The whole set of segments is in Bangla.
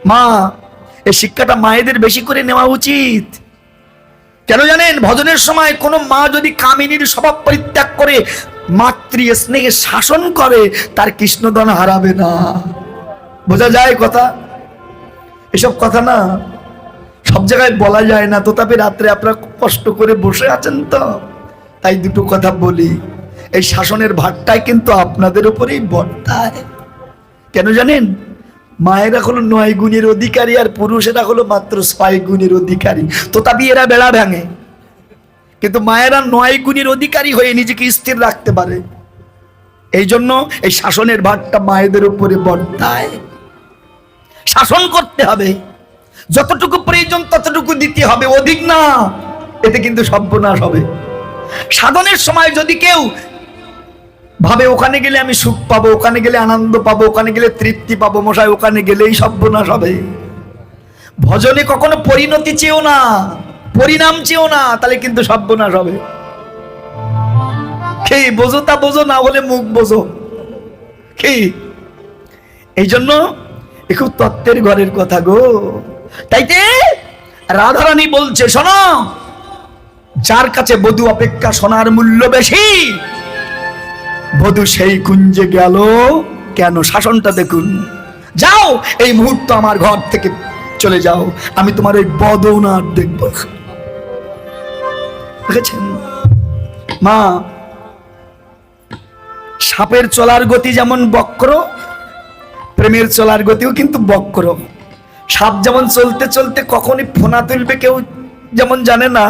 মা, এই শিক্ষাটা মায়েদের বেশি করে নেওয়া উচিত। কেন জানেন? ভজনের সময় কোন মা যদি কামিনীর স্বভাব পরিত্যাগ করে মাতৃ স্নেহে শাসন করে, তার কৃষ্ণধন হারাবে না। বোঝা যায় কথা? এসব কথা না সব জায়গায় বলা যায় না, তথাপি রাত্রে আপনারা কষ্ট করে বসে আছেন তো, তাই দুটো কথা বলি। এই শাসনের ভারটাই কিন্তু আপনাদের উপরেই বর্তায়। কেন জানেন? মায়েরা হলো 9 গুণের অধিকারী, আর পুরুষেরা হলো মাত্র 6 গুণের অধিকারী। তথাপি এরা বেড়া ভাঙে, কিন্তু মায়েরা 9 গুণের অধিকারী হয়ে নিজেকে স্থির রাখতে পারে। এই জন্য এই শাসনের ভারটা মায়েদের উপরে বর্তায়। শাসন করতে হবে, যতটুকু প্রয়োজন ততটুকু দিতে হবে, অধিক না, এতে কিন্তু সর্বনাশ হবে। সাধনের সময় যদি কেউ ভাবে ওখানে গেলে আমি সুখ পাবো, ওখানে গেলে আনন্দ পাবো, ওখানে গেলে তৃপ্তি পাবো, মশাই ওখানে গেলেই সর্বনাশ হবে। ভজনে কখনো পরিণতি চেয়েও না, পরিণাম চেয়েও না, তাহলে কিন্তু সর্বনাশ হবে। কি বোঝো? তা বোঝো, না হলে মুখ বোঝো। কি এই জন্য খুব তত্ত্বের ঘরের কথা গো। তাইতে রাধারানী বলছে, শোনো, যার কাছে বধূ অপেক্ষা সোনার মূল্য বেশি, বধূ সেই কুঞ্জে গেল কেন? শাসনটা দেখুন। যাও, এই মুহূর্ত আমার ঘর থেকে চলে যাও, আমি তোমার ওই বদন আর দেখব না। দেখেছেন মা, সাপের চলার গতি যেমন বক্র, প্রেমের চলার গতিও কিন্তু বক্র। সাপ যেমন চলতে চলতে কখনই ফোনা তুলবে কেউ যেমন জানে না,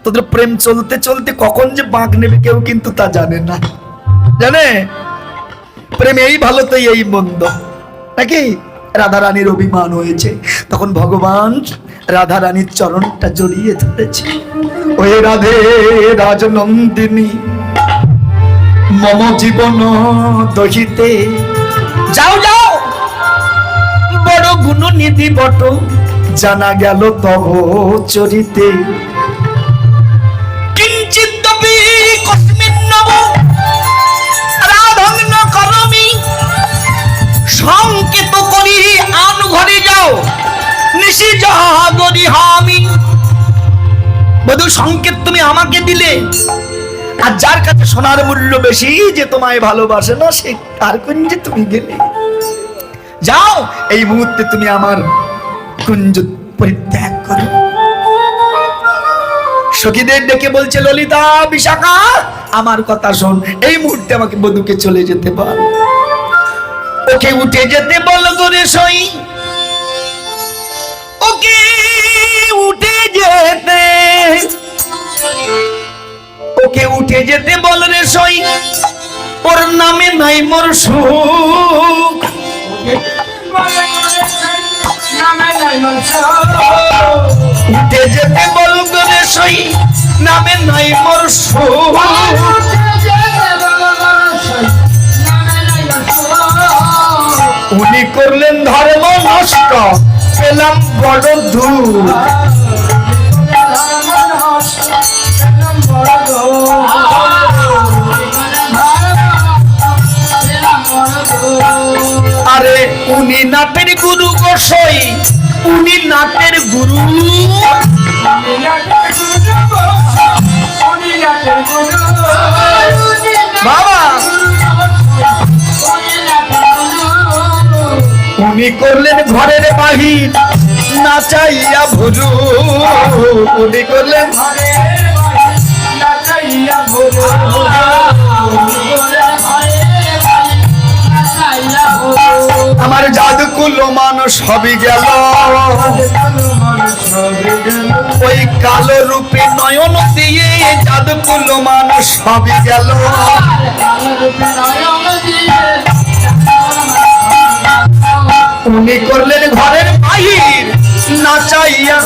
তোদের প্রেম চলতে চলতে কখন যে বাঁক নেবে কেউ কিন্তু তা জানে না। জানে প্রেম এই ভালো তো এই মন্দ, নাকি? রাধারানীর অভিমান হয়েছে, তখন ভগবান রাধারানীর চরণটা জড়িয়ে ধরেছে। ওই রাধে রাজনন্দিনী মম জীবন দহিতে, যাও যাও, বড় গুণনিধি বট, জানা গেল তব চরিতে। কিঞ্চিত কস্মিন নব রাধগ্ন করমি, সংকেত করি আন ঘরে যাও, নিশি জাগরি হামি। বধূ, সংকেত তুমি আমাকে দিলে, আর যার কাছে সোনার মূল্য বেশি, যে তোমায় ভালোবাসে না, সে তার কুঞ্জে তুমি গেলে। যাও, এই মুহূর্তে তুমি আমার কুঞ্জ পরিত্যাগ করো। সখীদের ডেকে বলছে, ললিতা, বিশাখা, আমার কথা শোন, এই মুহূর্তে আমাকে বধূকে চলে যেতে বল। ওকে উঠে যেতে বল করে সই, ওকে উঠে যেতে, ওকে উঠে যেতে বল রে সই, ওর নামে নাই মোর সুখ। উঠে যেতে বল রে সই, নামে নাই মোর সুখ। উনি করলেন ধর্ম নষ্ট, পেলাম বড় দুঃখ। আরে উনি নাটের গুরু গোসাই, উনি নাটের গুরু। বাবা, উনি করলেন ঘরের বাহির, নাচাইয়া ভুরু। উনি করলেন নাচাইয়া ভুরু। আমার জাদুকুল মানুষ সবই গেল, ওই কালো রূপে নয়ন দিয়ে জাদুকুল মানুষ সবই গেল। উনি করলেন ঘরের বাহির, নাচাইয়া।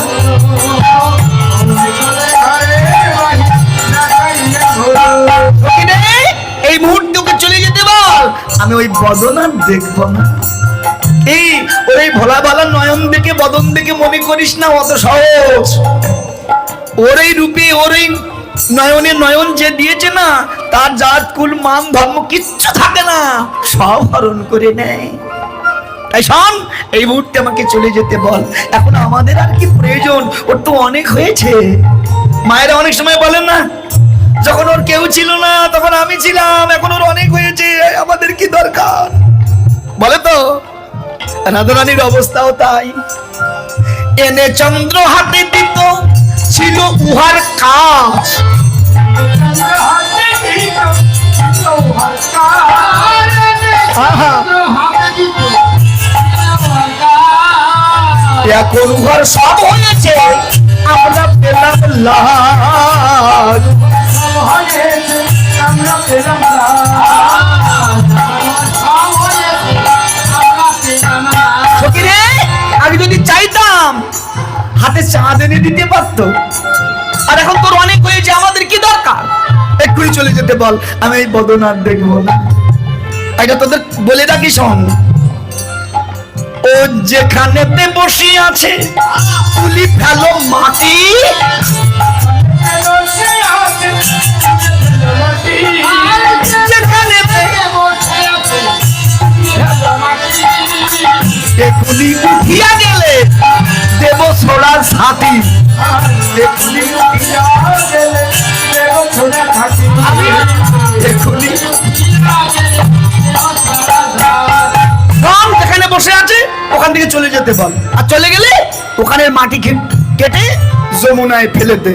এই মুহূর্তে চলে যেতে বল, আমি ওই বদন আর দেখবো না। এই ওই ভোলা ভালা নয়ন দেখে, বদন দেখে মনে করিস না অত সহজ। ওর এই রূপে, ওর এই নয়নে নয়ন যে দিয়েছে না, তার জাত কুল মান ধর্ম কিচ্ছু থাকে না, সব হরণ করে নেয়। তাই শোন, এই মুহূর্তে আমাকে চলে যেতে বল। এখন আমাদের আর কি প্রয়োজন, ওর তো অনেক হয়েছে। মায়েরা অনেক সময় বলেন না, যখন ওর কেউ ছিল না তখন আমি ছিলাম, এখন ওর অনেক হয়েছে, আমাদের কি দরকার, বলে তো। রাধারানীর অবস্থাও তাই। এনে চন্দ্র হাতে দিত, ছিল উহার কাজ। এখন উহার সব হয়েছে, আমরা পেলাম লাল। সখীরে, আমি যদি চাইতাম হাতে চাঁদ এনে দিতে পারতো। আর এখন তোর অনেক হয়েছে, আমাদের কি দরকার, এক্ষুনি চলে যেতে বল, আমি এই বদন আর দেখবো না। এটা তোদের বলে রাখি, শোন। ও যেখানেতে বসে আছে, তুলি ফেলো মাটি, যেখানেতে এখুনি উঠিয়া গেলে দেব ছোড়ার ছাতি। এখুনি এখুনি যেখানে বসে আছে ওখান থেকে চলে যেতে বল। আর চলে গেলে ওখানের মাটি কেটে যমুনায় ফেলে দে।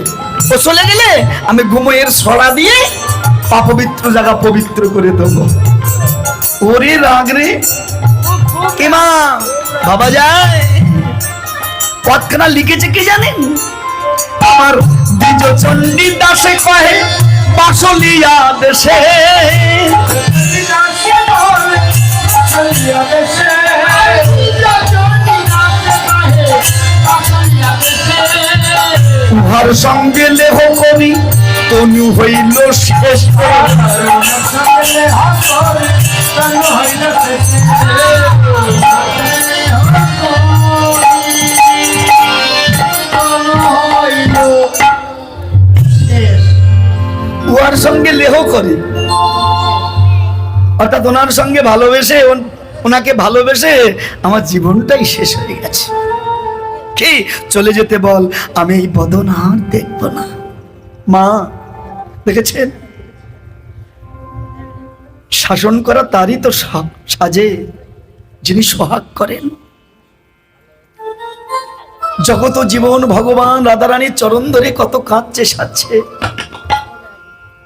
ও চলে গেলে আমি ঘুমোয়ের ছড়া দিয়ে অপবিত্র জায়গা পবিত্র করে দেবো। ওরে রাগ রে, কে মা বাবা যায় পথখানা লিখেছে কে জানেন? আমার দ্বিজ চণ্ডী দাসে কহে বাসলিয়া দেশে, উহার সঙ্গে লেহ করি তনু হইল শেষ। উহার সঙ্গে লেহ করি, অর্থাৎ ওনার সঙ্গে ভালোবেসে, ওনাকে ভালোবেসে আমার জীবনটাই শেষ হয়ে গেছে। কি চলে যেতে বল, আমি এই বদন আর দেখবো না। মা দেখেছেন, শাসন করা তারই তো সাজে যিনি সোহাগ করেন। জগত জীবন ভগবান রাধারানীর চরণ ধরে কত কাঁদছে সাজছে,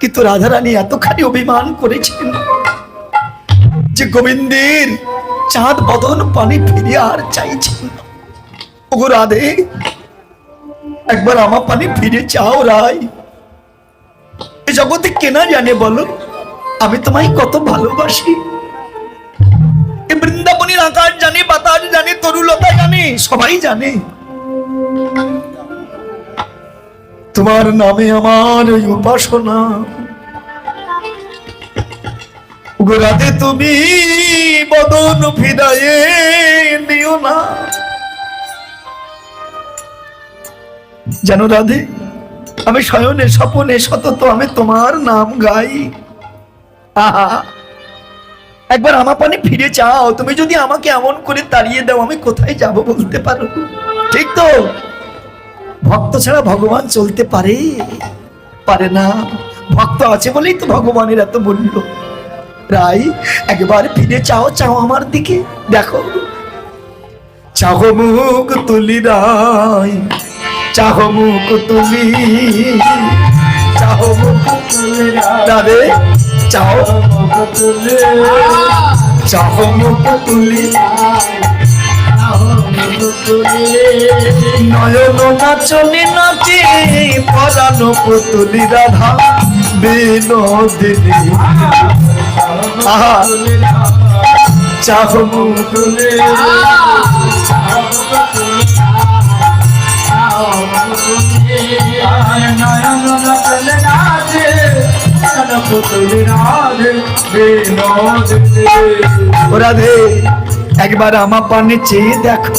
কিন্তু রাধারানী এতখানি অভিমান করেছেন যে গোবিন্দের চাঁদ বদন পানি ফিরে আর চাইছেন। ওগো রাধে, একবার আমার পানি ফিরে চাও রাই। এ জগতে কেনা জানে বলো আমি তোমায় কত ভালোবাসি। এ বৃন্দাবনের আকাশ জানে, বাতাস জানে, তরুলতা জানে, সবাই জানে তোমার নামে আমার ওই উপাসনা। ওগো রাধে, তুমি বদন ফিরায়ে দিও না। জানো রাধে, আমি শয়নে স্বপনে সতত আমি তোমার নাম গাই। আহা, একবার আমার পানে ফিরে চাও। তুমি যদি আমাকে এমন করে তাড়িয়ে দাও আমি কোথায় যাব বলতে পারো? ঠিক তো? ভক্ত ছাড়া ভগবান চলতে পারে? পারে না। ভক্ত আছে বলেই তো ভগবানের এত মূল্য। রাই, একবার ফিরে চাও, চাও আমার দিকে দেখো। চাহ মুখ তুলি রাই, চাহ মুখ তুলি, চাহ মুখ তুলি রাধে, চাও চাহ মুখ তুলি, নয়ন নাচনে নাচে পরাণ পুতুলি রাধা বিনোদিনী। আহা, চাহ মুখ তুলি, রাধে একবার আমার পানে চেয়ে দেখো।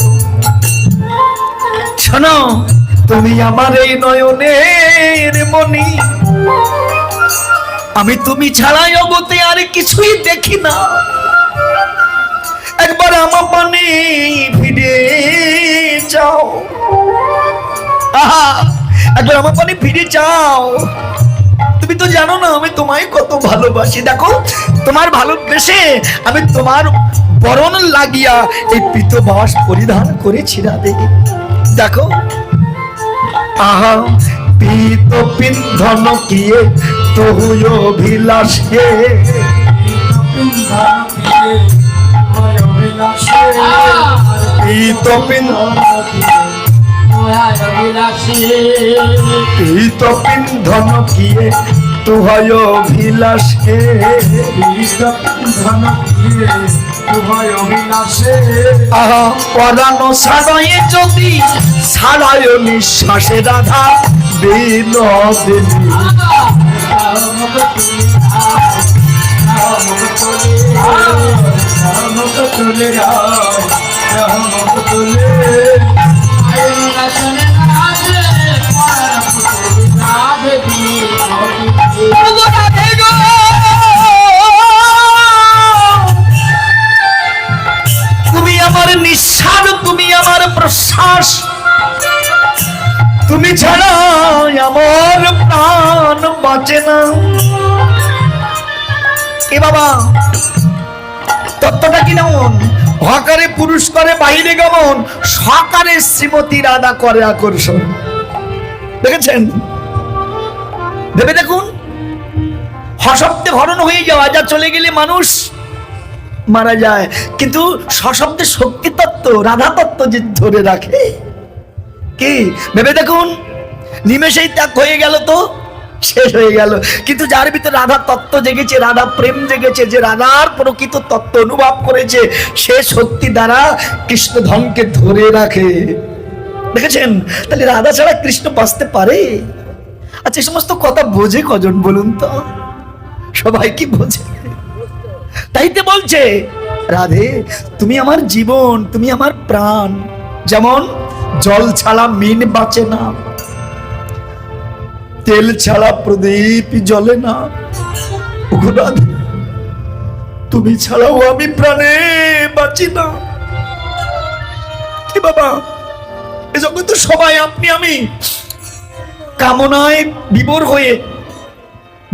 শোনো, তুমি আমার এই নয়নের মনি, আমি তুমি ছাড়াই অগতে আর কিছুই দেখি না। একবার আমার পানে ফিরে যাও, আহা একবার আমার পানে ফিরে যাও। তুমি তো জানো না আমি তোমায় কত ভালোবাসি। দেখো তোমার ভালোবেসে আমি তোমার বরণ লাগিয়া এই পীতবাস পরিধান করেছি রাধে। দেখো আহা পীত পিন্ধন কিয়ে তহুয় অভিলাষে, পীত পিন্ধন কিয়ে তুহয় অভিলাষে, আহা পরানো সারায়ে যদি সারায় নিঃশ্বাসে রাধা বিনোদিনী, তুমি আমার নিঃশ্বাস, তুমি আমার প্রশ্বাস, তুমি ছাড়া আমার প্রাণ বাঁচে না। এ বাবা তত্ত্বটা কি যেমন হকারে পুরুষ করে বাহিরে গমন, সকারে শ্রীমতী রাধা করে আকর্ষণ। দেখেছেন? ভেবে দেখুন, হশব্দে হরণ হয়ে যাওয়া, যা চলে গেলে মানুষ মারা যায়, কিন্তু সশব্দে শক্তি তত্ত্ব রাধা তত্ত্ব যে ধরে রাখে, কি ভেবে দেখুন, নিমেষেই ত্যাগ হয়ে গেল তো শেষ হয়ে গেল, কিন্তু যার ভিতরে রাধা তত্ত্ব জেগেছে, রাধা প্রেম জেগেছে, যে রাধার প্রকৃত তত্ত্ব অনুভব করেছে, সে শক্তি দ্বারা কৃষ্ণ ধনকে ধরে রাখে। দেখেছেন? তাহলে রাধা ছাড়া কৃষ্ণ বাঁচতে পারে? আচ্ছা, এই সমস্ত কথা বোঝে কজন বলুন তো? সবাই কি বোঝে? তাইতে বলছে রাধে তুমি আমার জীবন, তুমি আমার প্রাণ। যেমন জল ছাড়া মিন বাঁচে না, তেল ছাড়া প্রদীপ জ্বলে না, রাধে তুমি ছাড়াও আমি প্রাণে বাঁচি না। কি বাবা, এ জগতে সবাই আপনি আমি কামনায় বিভোর হয়ে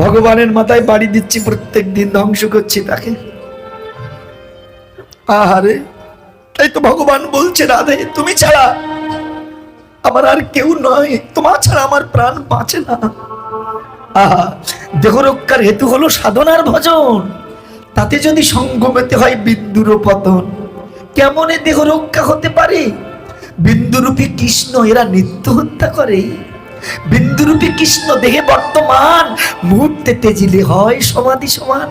ভগবানের মাথায় বাড়ি দিচ্ছি, প্রত্যেক দিন ধ্বংস করছি তাকে। আহারে, তাই তো ভগবান বলছে রাধে তুমি ছাড়া আমার আর কেউ নয়, তোমার ছাড়া আমার প্রাণ বাঁচে না। আহা, দেহ রক্ষার হেতু হলো সাধনার ভজন, তাতে যদি সঙ্গমেতে হয় বিন্দুর পতন, কেমনে দেহ রক্ষা হতে পারে? বিন্দুরূপী কৃষ্ণ এরা নিত্য হত্যা করে। বিন্দুরূপী কৃষ্ণ দেহে বর্তমান, মুহূর্তে তেজিলে হয় সমাধি সমান।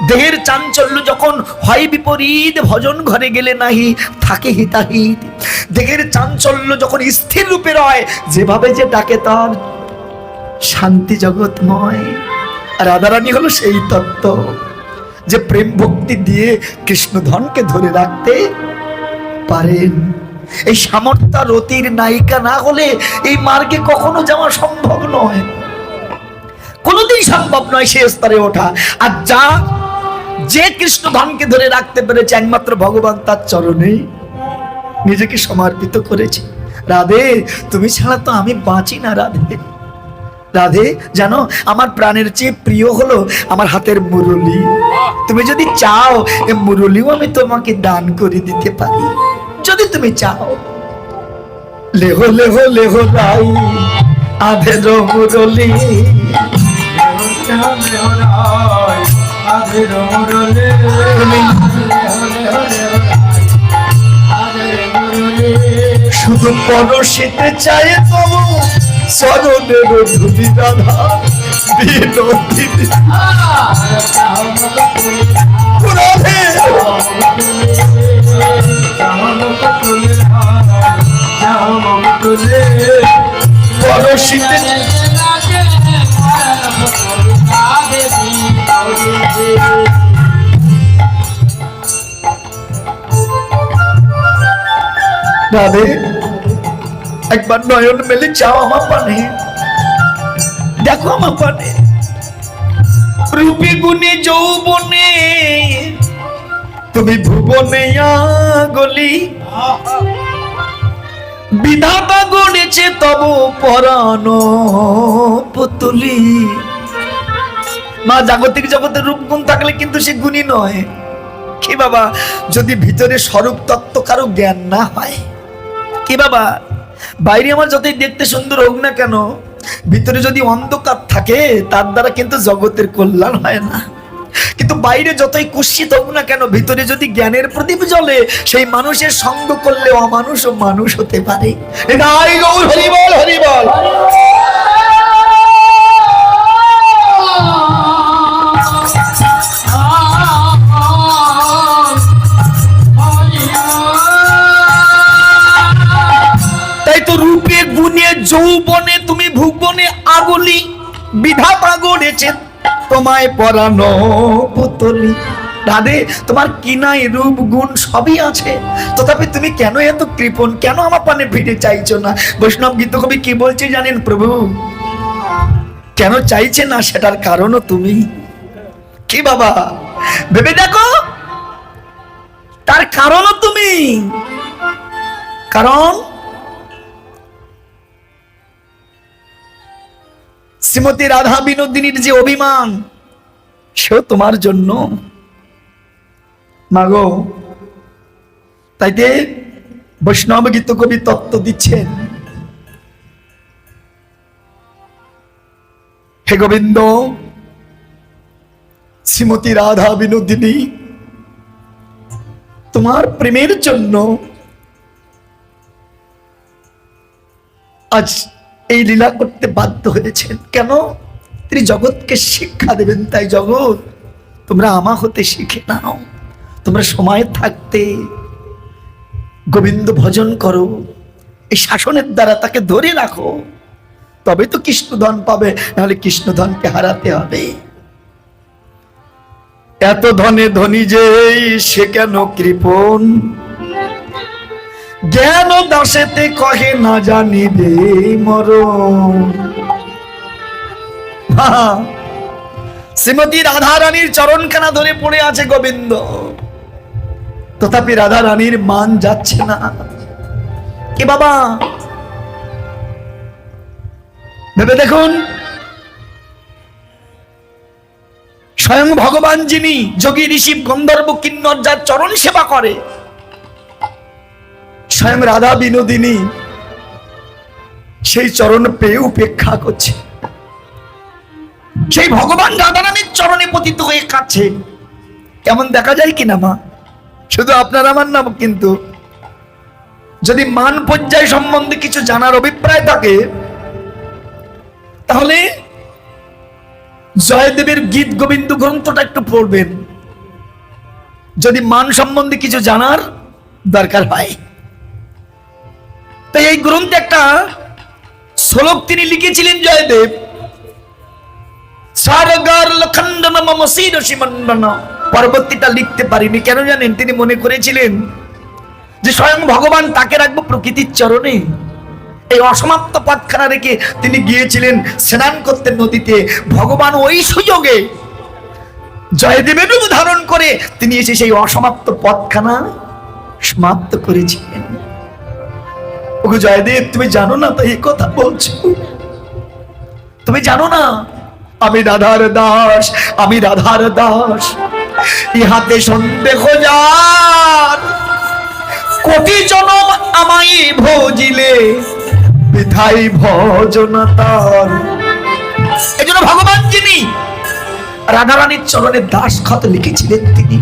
দেহের চাঞ্চল্য যখন হয় বিপরীত, ভজন ঘরে গেলে নাহি থাকে হিতাহিত। দেহের চাঞ্চল্য যখন স্থির রূপে রয়, যেভাবে যে ডাকে তার শান্তি জগৎময়। রাধারানী হলো সেই তত্ত্ব, যে প্রেম ভক্তি দিয়ে কৃষ্ণ ধনকে ধরে রাখতে পারেন। এই সামর্থ্য রতির নায়িকা না হলে এই মার্গে কখনো যাওয়া সম্ভব নয়, কোনোদিন সম্ভব নয় সে স্তরে ওঠা। আর যে কৃষ্ণ ধনকে ধরে রাখতে পেরেছে, একমাত্র ভগবান তার চরণে নিজেকে সমর্পিত করেছে। রাধে তুমি ছাড়া তো আমি বাঁচি না। রাধে রাধে জানো, আমার প্রাণের চেয়ে প্রিয় হলো আমার হাতের মুরলি। তুমি যদি চাও এ মুরলিও আমি তোমাকে দান করে দিতে পারি, যদি তুমি চাও। লেহো লেহো লেহো রাই আধের মুরলি, শুধু পরশিতে চায় তবু চরণের ধুলি রাধা বিনোদিনী। পরশিতে রাধে একবার নয়ন মেলে চাও আমার পানে, দেখো আমার পানে। রূপে গুণে যৌবনে তুমি ভুবনে গলি, বিধাতা গড়েছে তব পরানো পুতুলি। মা, জাগতিক জগতের রূপগুণ থাকলে কিন্তু সে গুণী নয়। কি বাবা, যদি ভিতরে স্বরূপ তত্ত্ব কারো জ্ঞান না হয়, কি বাবা, বাইরে আমার যতই দেখতে সুন্দর হোক না কেন, ভিতরে যদি অন্ধকার থাকে তার দ্বারা কিন্তু জগতের কল্যাণ হয় না। কিন্তু বাইরে যতই কুৎসিত হোক না কেন, ভিতরে যদি জ্ঞানের প্রদীপ জ্বলে, সেই মানুষের সঙ্গ করলে অমানুষও মানুষ হতে পারে। হরি বল, হরি বল। তাই তো রূপে গুণে যৌবনে তুমি ভুবনে আগলি, বিধাতা গড়েছে তোমায় পরানো পুতলি। রাধে, তোমার কি নাই, রূপ গুণ সবই আছে, তথাপি তুমি কেন এত কৃপণ, কেন আমার পানে ফিরে চাইছো না? বৈষ্ণব গীত কবি কি বলছে জানেন? প্রভু কেন চাইছে না সেটার কারণও তুমি। কি বাবা, ভেবে দেখো, তার কারণও তুমি। কারণ শ্রীমতী রাধা বিনোদিনীর যে অভিমান, সেও তোমার জন্য মাগো। তাইতে বৈষ্ণব গীত কবি তত্ত্ব দিচ্ছেন, হে গোবিন্দ, শ্রীমতী রাধা বিনোদিনী তোমার প্রেমের জন্য আজ এই লীলা করতে বাধ্য হয়েছেন। কেন? তিনি জগৎকে শিক্ষা দেবেন। তাই জগৎ, তোমরা আমা হতে শিখে নাও, তোমরা সময় থাকতে গোবিন্দ ভজন করো, এই শাসনের দ্বারা তাকে ধরে রাখো, তবে তো কৃষ্ণধন পাবে, নাহলে কৃষ্ণধনকে হারাতে হবে। এত ধনে ধনী যে সে কেন কৃপণ, জ্ঞান দাসেতে কহে না জানিবে মরণ। শ্রীমতী রাধা রানীর চরণখানা ধরে পড়ে আছে গোবিন্দ, তথাপি রাধা রানীর মান যাচ্ছে না। কি বাবা, ভেবে দেখুন, স্বয়ং ভগবান যিনি যোগী ঋষি গন্ধর্ব কিন্নর যার চরণ সেবা করে, স্বয়ং রাধা বিনোদিনী সেই চরণ পেয়ে উপেক্ষা করছে। সেই ভগবান রাধারানীর চরণে পতিত হয়ে কাছে। কেমন দেখা যায় কিনা মা? শুধু আপনার আমার নাম, কিন্তু যদি মান পর্যায় সম্বন্ধে কিছু জানার অভিপ্রায় থাকে, তাহলে জয়দেবের গীত গোবিন্দ গ্রন্থটা একটু পড়বেন, যদি মান সম্বন্ধে কিছু জানার দরকার হয়। তাই এই গ্রন্থে একটা শ্লোক তিনি লিখেছিলেন জয়দেব, সারগার লখণ্ডন মম শিরসি মণ্ডন। পরবর্তীটা লিখতে পারিনি, কেন জানেন? তিনি মনে করেছিলেন যে স্বয়ং ভগবান তাকে রাখবো প্রকৃতির চরণে। এই অসমাপ্ত পথখানা রেখে তিনি গিয়েছিলেন স্নান করতে নদীতে। ভগবান ওই সুযোগে জয়দেবের রূপ ধারণ করে তিনি এসে সেই অসমাপ্ত পথখানা সমাপ্ত করেছিলেন। ওগো জয়দেব, তুমি জানো না তো এই কথা বলছো? তুমি জানো না আমি রাধার দাস, আমি রাধার দাস। ইহাতে সন্দেহ যার, কোটি জনম আমায় ভজিলে বিধাই ভজনা তার। এই জন্য ভগবান যিনি রাধারানীর চরণে দাস খত লিখেছিলেন, তিনি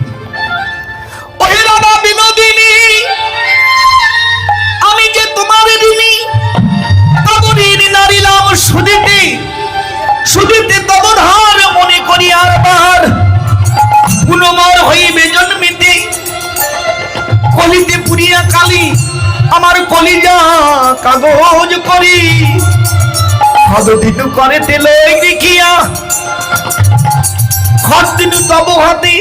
ওহে রাধা বিনোদিনী, আমি যে তোমার ঋণী, তব ঋণ নারিলাম সুদিতে, সুদিতে তব ধার মনে করি আরবার, পুনমর হইবে জন্মিতে, কলিতে পুরিয়া কালি আমার কলিজা কাগজ করি, হদদিনু করে তেল দেখিয়া, খদিনু তব হাতে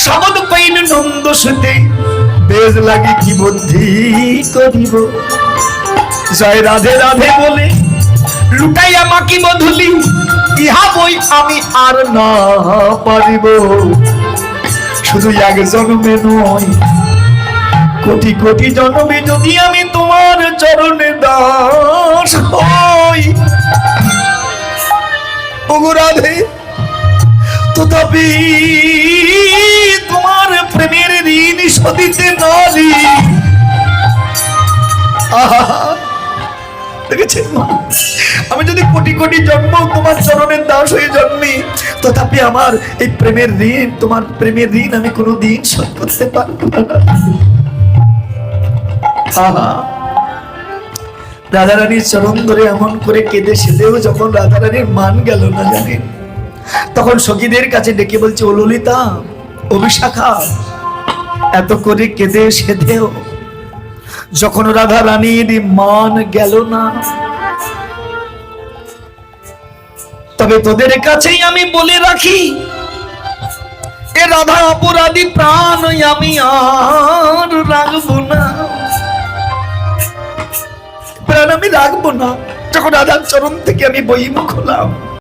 শবদ পাইন নন্দ সুতে, বেজ লাগে কি বুদ্ধি করিব, জয় রাধে রাধে বলে লুটাইয়া মাকি মধুলি, ইহা বই আমি আর না পারিব। শুধু এক জন্মে নয়, কোটি কোটি জন্মে যদি আমি তোমার চরণে দাস হই ওগো রাধে, তথাপি তোমার প্রেমের ঋণ শোধিতে নারী। আহা, দেখেছেন মা, আমি যদি কোটি কোটি জন্ম তোমার চরণের দাস হয়ে জন্মি, তথাপি আমার এই প্রেমের ঋণ, তোমার প্রেমের ঋণ আমি কোনোদিন শোধ করতে পারবো না। আহা, রাধারানীর চরণ ধরে এমন করে কেঁদে সেদেও যখন রাধারানীর মান গেল না জানেন, তখন সখীদের কাছে ডেকে বলছে, ও ললিতা, ও বিশাখা, এত করে কেঁদে সেদেও যখন রাধারানীর মান গেল না, তবে তোদের কাছেই আমি বলে রাখি, এ রাধা অপরাধী প্রাণ আমি আর রাখবো না, প্রাণ আমি রাখবো না। যখন রাধার চরণ থেকে আমি বইমুখ হলাম,